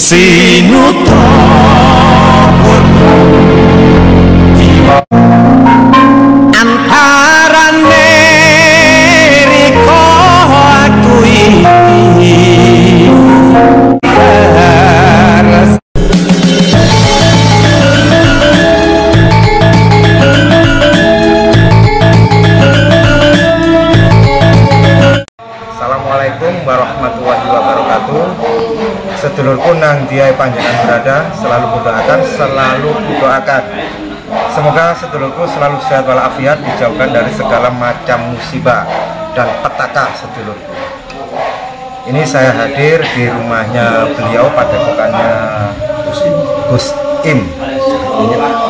Sinuto antarane riko aku iki Assalamualaikum warahmatullahi wabarakatuh. Sedulurku nang diai panjenengan berada, selalu kudoakan. Semoga sedulurku selalu sehat walafiat, dijauhkan dari segala macam musibah dan petaka sedulurku. Ini saya hadir di rumahnya beliau pada padepokannya Gus Im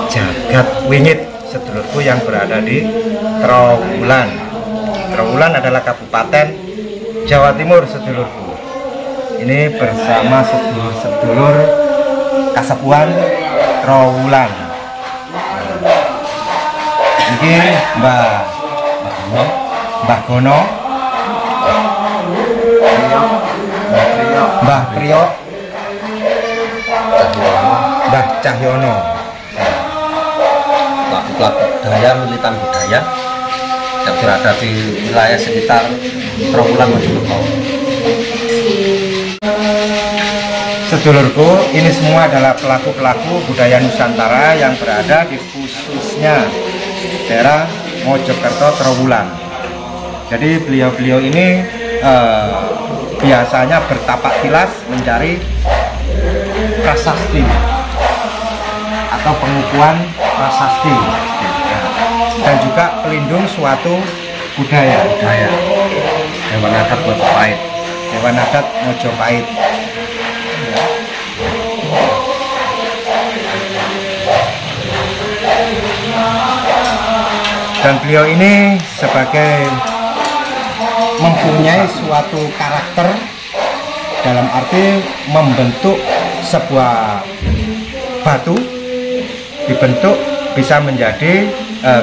Jagat Wingit sedulurku yang berada di Trowulan. Trowulan adalah Kabupaten Jawa Timur sedulurku. Ini bersama sedulur-sedulur Kasepuan Trowulan. Ini Mbah Gono, Mbah Priyo, Mbah Cahyono, pelaku budaya, militan budaya yang berada di wilayah sekitar Trowulan Mojokerto. Sedulurku, ini semua adalah pelaku-pelaku budaya Nusantara yang berada di khususnya daerah Mojokerto Trowulan. Jadi beliau-beliau ini biasanya bertapak tilas mencari prasasti atau pengukuhan prasasti dan juga pelindung suatu budaya. Dewan Adat Mojopahit. Dewan Adat Mojopahit. Dan beliau ini sebagai mempunyai suatu karakter, dalam arti membentuk sebuah batu dibentuk bisa menjadi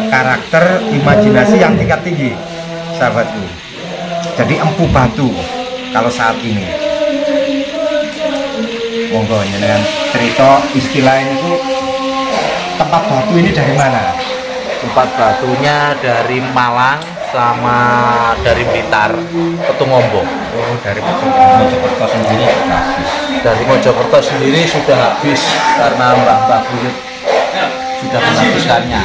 karakter imajinasi yang tingkat tinggi, sahabatku. Jadi empu batu kalau saat ini. Monggo dengan cerita istilahnya itu, tempat batu ini dari mana? Tempat batunya dari Malang sama dari Blitar, Petungombong. Oh, dari Mojokerto sendiri sudah habis. Dari Mojokerto sendiri sudah habis karena Mbah Buyut sudah menghabiskannya.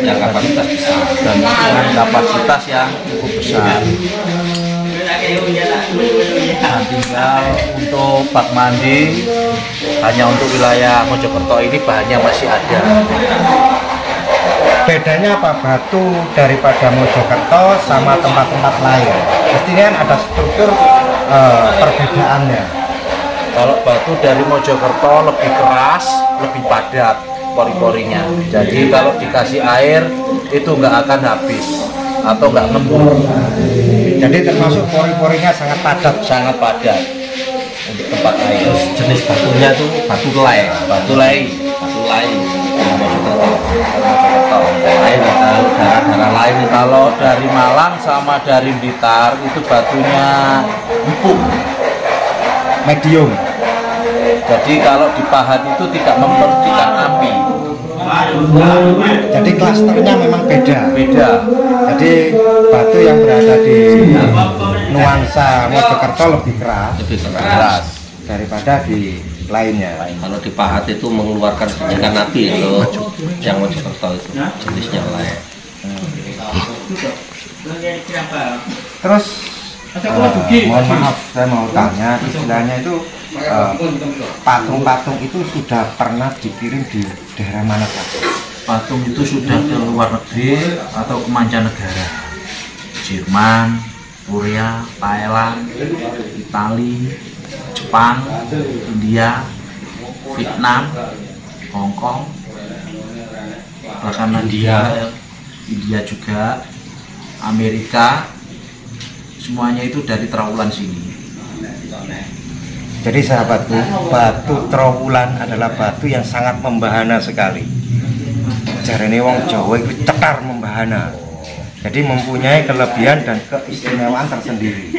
Yang kapasitas besar dan dengan kapasitas yang cukup besar. Nah, tinggal untuk bak mandi hanya untuk wilayah Mojokerto ini bahannya masih ada. Bedanya apa batu daripada Mojokerto sama tempat-tempat lain? Pastinya kan ada struktur perbedaannya. Kalau batu dari Mojokerto lebih keras, lebih padat pori-porinya. Jadi kalau dikasih air itu nggak akan habis atau nggak ngembur. Jadi termasuk pori-porinya sangat padat. Sangat padat untuk tempat air. Terus jenis batunya tuh batu lay. Batu lay. Lain kalau daerah-daerah lain, kalau dari Malang sama dari Blitar itu batunya empuk, Medium. jadi kalau dipahat itu tidak mempercikan api. Jadi klasternya memang beda. Jadi batu yang berada di nuansa Mojokerto lebih keras daripada di lainnya. Kalau dipahat itu mengeluarkan percikan api. Kalau yang Mojokerto itu jenisnya lay. Terus mohon maaf, saya mau tanya, istilahnya itu patung-patung itu sudah pernah dikirim di daerah mana Pak? Patung itu sudah ke luar negeri atau ke mancanegara, Jerman, Korea, Thailand, Italia, Jepang, India, Vietnam, Hong Kong, bahkan India juga, Amerika, semuanya itu dari Trowulan sini. Jadi sahabatku, batu Trowulan adalah batu yang sangat membahana sekali. Jarene wong Jawa itu cetar membahana. Jadi mempunyai kelebihan dan keistimewaan tersendiri.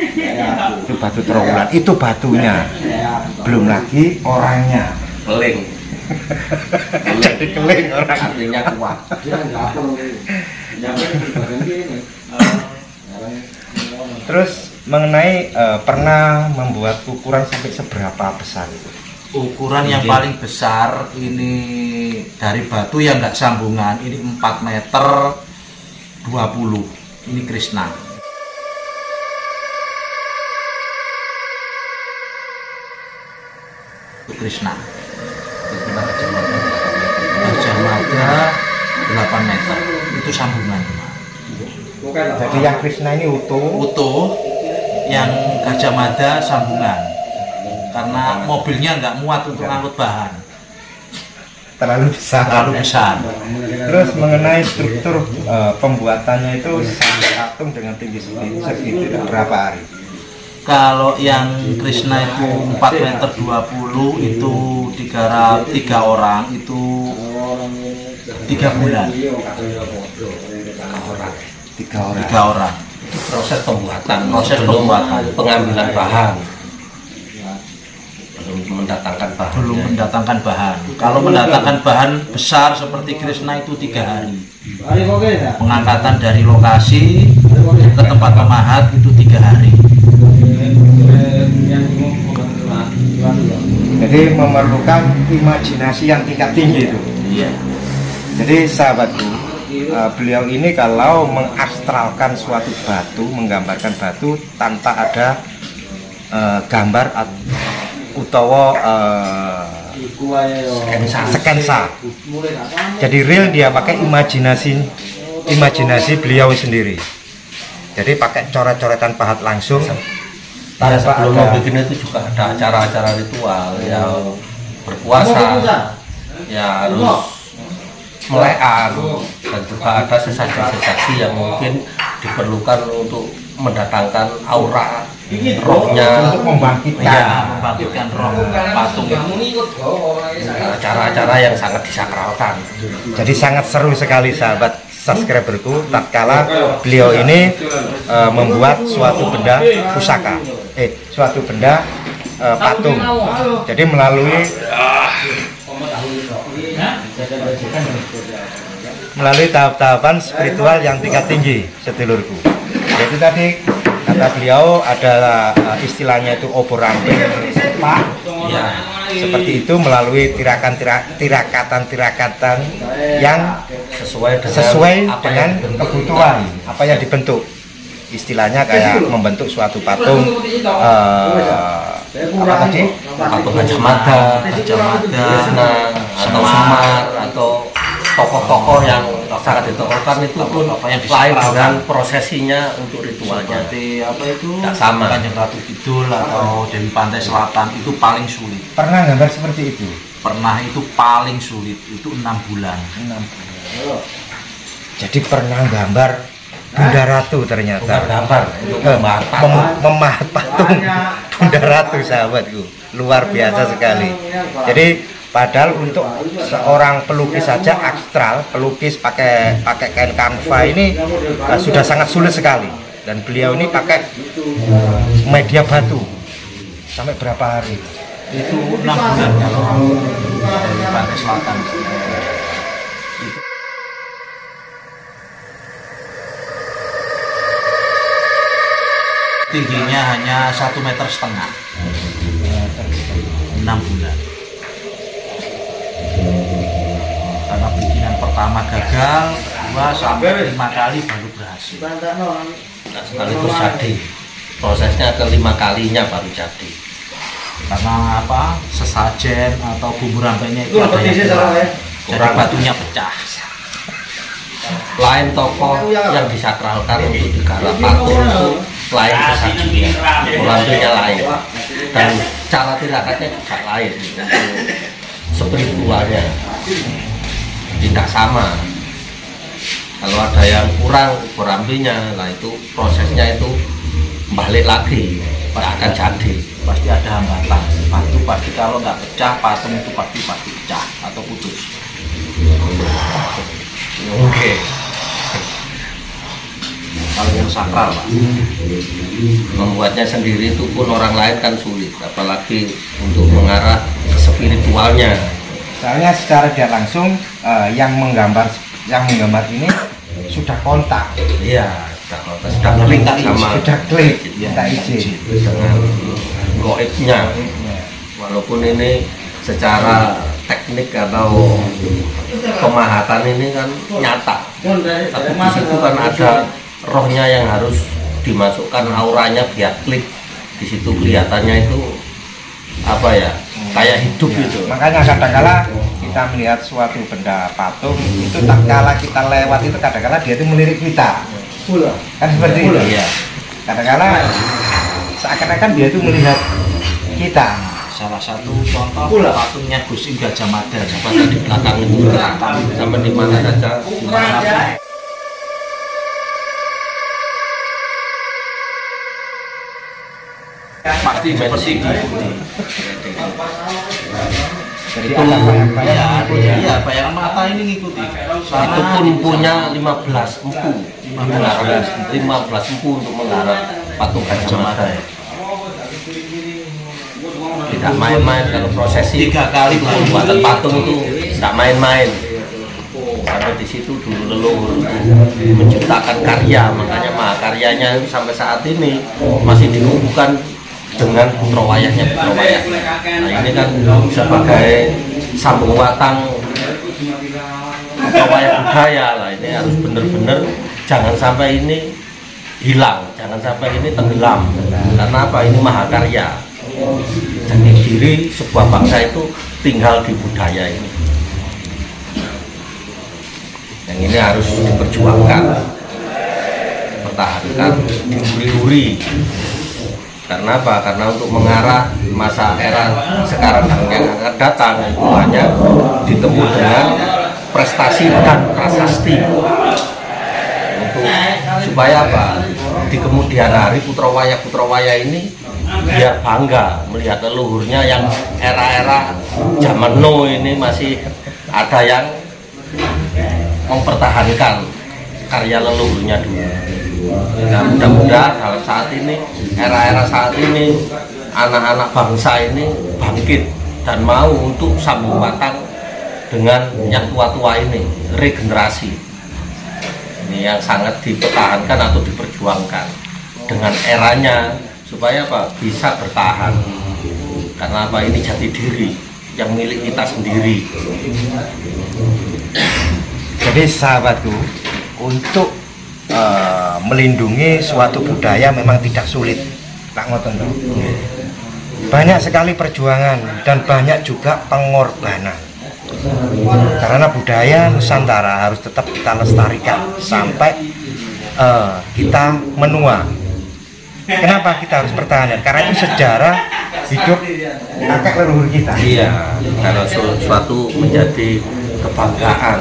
Itu batu Trowulan, itu batunya. Belum lagi orangnya. Keling. Jadi keling orang. Artinya kuat. Terus mengenai pernah membuat ukuran sampai seberapa besar itu? Ukuran yang paling besar ini dari batu yang nggak sambungan, ini 4 meter 20. Ini Krishna. Itu Krishna. Gajah Mada 8 meter. Itu sambungan. Jadi yang Krishna ini Utuh, yang Gajah Mada sambungan. Karena mobilnya nggak muat untuk ngangkut bahan. terlalu besar. Terus mengenai struktur pembuatannya itu satu patung dengan tinggi segitu berapa hari? Kalau yang Krishna itu 4 meter 20 itu digarap 3 orang itu 3 bulan. 3 orang. Proses pembuatan, pengambilan bahan. Belum mendatangkan bahan. Kalau mendatangkan bahan besar seperti Krishna itu 3 hari. Pengangkatan dari lokasi ke tempat pemahat itu 3 hari. Jadi memerlukan imajinasi yang tingkat tinggi itu. Iya. Jadi sahabatku, beliau ini kalau mengastralkan suatu batu, menggambarkan batu tanpa ada gambar utawa sketsa. Jadi real dia pakai imajinasi beliau sendiri. Jadi pakai coret-coretan pahat langsung. Ya, sebelum bikin itu juga ada acara-acara ritual yang berpuasa, ya harus melean, dan juga ada sesaji-sesaji yang mungkin diperlukan untuk mendatangkan aura rohnya, untuk membangkitkan roh patung. Acara-acara yang sangat disakralkan. Jadi sangat seru sekali sahabat subscriberku tatkala beliau ini membuat suatu benda pusaka, suatu benda patung. Jadi melalui tahap-tahapan spiritual yang tingkat tinggi, sedulurku. Jadi tadi kata beliau adalah istilahnya itu obor ramping, Pak. Ya, seperti itu melalui tirakatan yang sesuai dengan kebutuhan apa yang dibentuk. Istilahnya kayak membentuk suatu patung apa tadi? Patung Gajah Mada, Krishna, atau Semar, atau tokoh-tokoh yang sangat ditokohkan itu pun lain dengan prosesinya untuk ritualnya. Seperti apa itu? Tidak sama. Kanjeng Ratu Kidul atau Dewi Pantai Selatan itu paling sulit. Pernah gambar seperti itu? Pernah, itu paling sulit, itu 6 bulan. Jadi pernah gambar Bunda Ratu ternyata. Bukan gambar, memahat patung Bunda Ratu sahabatku. Luar biasa sekali. Jadi padahal untuk seorang pelukis saja astral, pelukis pakai kain kanva ini sudah sangat sulit sekali. Dan beliau ini pakai media batu. Sampai berapa hari? Itu 6 bulan kalau dari Pantai Selatan. Tingginya hanya 1,5 meter. 6 bulan. Karena bikinan pertama gagal, 2 sampai 5 kali baru berhasil. Nah, sekaligus jadi. Prosesnya ke 5 kalinya baru jadi. Karena apa? Sesajen atau bumbu rampenya itu ada yang kurang. Jadi batunya pecah. Lain tokoh yang disakralkan untuk digarap patung itu lain sesajinya, rampenya lain, dan cara tirakatnya juga lain. Spiritualnya tidak sama. Kalau ada yang kurang rampenya, nah itu prosesnya itu balik lagi, akan jadi. Pasti ada hambatan. Batu pasti kalau nggak pecah, patung itu pasti pecah atau putus. Oke. kalau yang sakral Pak. Membuatnya sendiri itu pun orang lain kan sulit, apalagi untuk mengarah ke spiritualnya. Soalnya secara tidak langsung yang menggambar ini sudah kontak. Iya, sudah klik sama sudah klik, ya, minta izin dengan goibnya. Walaupun ini secara teknik atau pemahatan ini kan nyata, tapi di situ kan ada rohnya yang harus dimasukkan, auranya biar klik. Di situ kelihatannya itu apa ya, kayak hidup gitu. Makanya kadang-kala kita melihat suatu benda patung itu, tak kala kita lewat itu kadang-kala dia itu melirik kita, kan seperti itu ya. Kadang-kala seakan-akan dia itu melihat kita. Salah satu contoh patungnya Gus Im Gajah Mada Pada di belakang itu, sampai di mana saja. pasti seperti itu. Jadi Itu ada bayang-bayang Iya, bayangan mata ini ngikuti. Itu pun punya 15 empu, 15 empu untuk mengharap patung Gajah Mada. Tidak main-main kalau prosesi 3 kali pembuatan patung itu tidak main-main. Sampai di situ dulu leluhur itu menciptakan karya, makanya mahakaryanya itu sampai saat ini masih dikukuhkan dengan putra wayahnya putra wayah. Nah ini kan sebagai sambung watang putra wayah budaya lah, ini harus benar-benar jangan sampai ini hilang, jangan sampai ini tenggelam. Karena apa? Ini mahakarya. Jadi diri sebuah bangsa itu tinggal di budaya ini. Yang ini harus diperjuangkan, pertahankan, diuri-uri. Karena apa? Karena untuk mengarah masa era sekarang yang akan datang itu hanya ditempuh dengan prestasi dan prasasti. Untuk supaya apa? Di kemudian hari putra wayah ini biar bangga melihat leluhurnya yang era-era zaman now ini masih ada yang mempertahankan karya leluhurnya dulu. Nah, mudah-mudahan dalam saat ini, era-era saat ini, anak-anak bangsa ini bangkit dan mau untuk sambung batang dengan yang tua-tua ini, regenerasi. Ini yang sangat dipertahankan atau diperjuangkan dengan eranya, supaya apa? Bisa bertahan. Karena apa? Ini jati diri yang milik kita sendiri. Jadi sahabatku, untuk melindungi suatu budaya memang tidak sulit, tak ngoten toh. Banyak sekali perjuangan dan banyak juga pengorbanan. Karena budaya Nusantara harus tetap kita lestarikan sampai kita menua. Kenapa kita harus pertahankan? Karena itu sejarah hidup kakek leluhur kita. Iya, kalau suatu menjadi kebanggaan.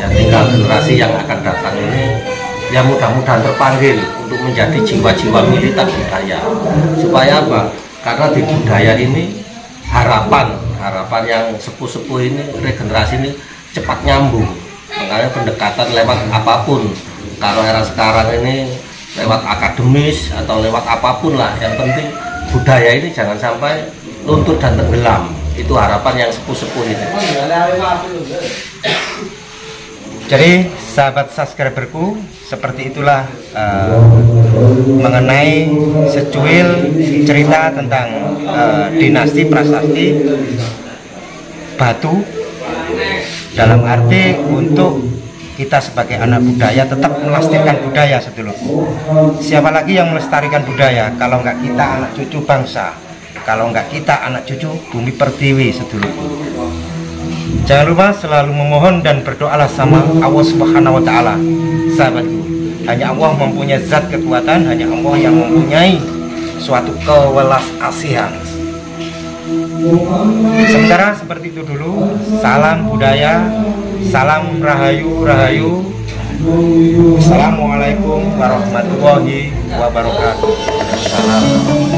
Ya tinggal generasi yang akan datang ini ya mudah-mudahan terpanggil untuk menjadi jiwa-jiwa militan budaya. Supaya apa? Karena di budaya ini harapan yang sepuh-sepuh ini, regenerasi ini cepat nyambung. Makanya pendekatan lewat apapun. Kalau era sekarang ini lewat akademis atau lewat apapun lah, yang penting budaya ini jangan sampai luntur dan tenggelam. Itu harapan yang sepuh-sepuh ini. Jadi sahabat subscriberku, seperti itulah mengenai secuil cerita tentang dinasti prasasti Batu, dalam arti untuk kita sebagai anak budaya tetap melestarikan budaya sedulurku. Siapa lagi yang melestarikan budaya kalau enggak kita anak cucu bangsa, kalau enggak kita anak cucu bumi pertiwi sedulurku. Jangan lupa selalu memohon dan berdoalah sama Allah Subhanahu wa Ta'ala. Sahabatku, hanya Allah mempunyai zat kekuatan, hanya Allah yang mempunyai suatu kewelas asihan. Sementara seperti itu dulu. Salam budaya, salam rahayu. Assalamualaikum warahmatullahi wabarakatuh. Salam.